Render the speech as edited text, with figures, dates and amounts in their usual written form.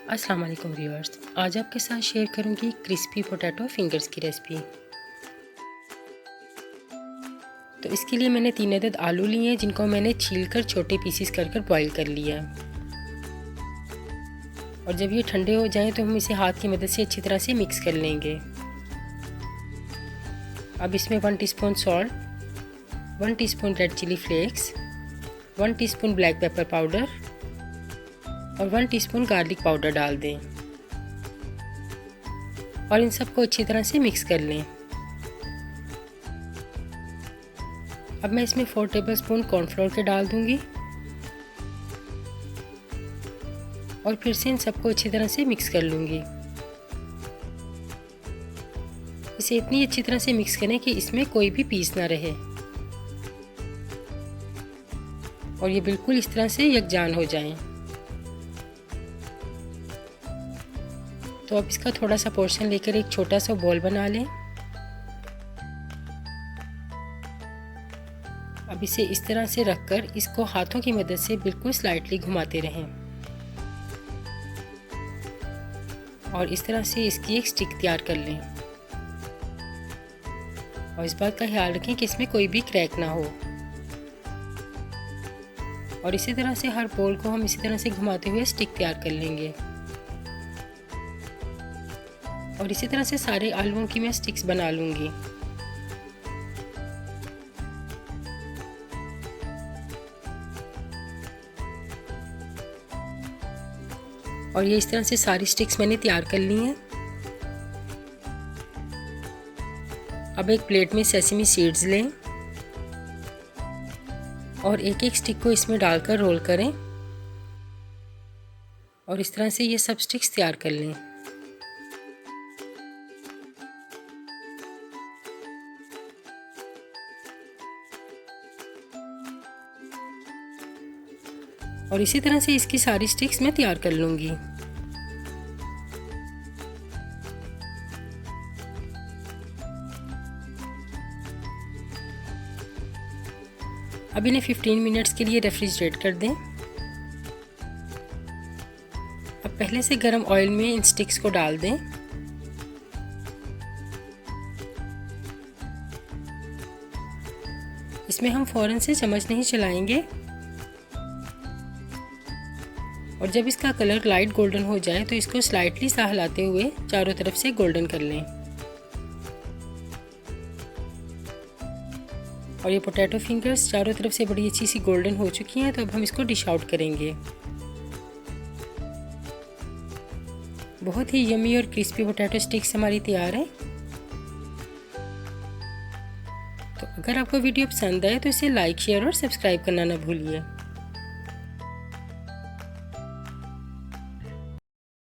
अस्सलाम वालेकुम व्यूअर्स, आज आपके साथ शेयर करूंगी क्रिस्पी पोटैटो फिंगर्स की रेसिपी। तो इसके लिए मैंने 3 अदद आलू लिए हैं जिनको मैंने छीलकर छोटे पीसेस कर बॉईल कर लिया है। और जब ये ठंडे हो जाएं तो हम इसे हाथ की मदद से अच्छी तरह से मिक्स कर लेंगे। अब इसमें 1 teaspoon salt, 1 teaspoon red chilli flakes, 1 teaspoon black pepper powder और 1 टीस्पून गार्लिक पाउडर डाल दें और इन सबको अच्छी तरह से मिक्स कर लें। अब मैं इसमें 4 टेबलस्पून कॉर्नफ्लोर के डाल दूंगी और फिर से इन सबको अच्छी तरह से मिक्स कर लूंगी। इसे इतनी अच्छी तरह से मिक्स करें कि इसमें कोई भी पीस ना रहे और ये बिल्कुल इस तरह से यकजान हो जाएं। तो अब इसका थोड़ा सा पोर्शन लेकर एक छोटा सा बॉल बना लें। अब इसे इस तरह से रखकर इसको हाथों की मदद से बिल्कुल स्लाइटली घुमाते रहें और इस तरह से इसकी एक स्टिक तैयार कर लें। और इस बात का ख्याल रखें कि इसमें कोई भी क्रैक ना हो। और इसी तरह से हर बॉल को हम इसी तरह से घुमाते हुए स्टिक तैयार कर लेंगे। और इसी तरह से सारे आलूओं की मैं स्टिक्स बना लूंगी। और ये इस तरह से सारी स्टिक्स मैंने तैयार कर ली हैं। अब एक प्लेट में सेसमी सीड्स लें और एक एक स्टिक को इसमें डालकर रोल करें और इस तरह से ये सब स्टिक्स तैयार कर लें। और इसी तरह से इसकी सारी स्टिक्स मैं तैयार कर लूंगी। अब इन्हें 15 मिनट्स के लिए रेफ्रिजरेट कर दें। अब पहले से गर्म ऑयल में इन स्टिक्स को डाल दें इसमें हम फ़ौरन से चम्मच नहीं चलाएंगे और जब इसका कलर लाइट गोल्डन हो जाए तो इसको स्लाइटली सा हिलाते हुए चारों तरफ से गोल्डन कर लें। और ये पोटैटो फिंगर्स चारों तरफ से बड़ी अच्छी सी गोल्डन हो चुकी हैं। तो अब हम इसको डिश आउट करेंगे। बहुत ही यम्मी और क्रिस्पी पोटैटो स्टिक्स हमारी तैयार है। तो अगर आपको वीडियो पसंद आए तो इसे लाइक, शेयर और सब्सक्राइब करना ना भूलिए।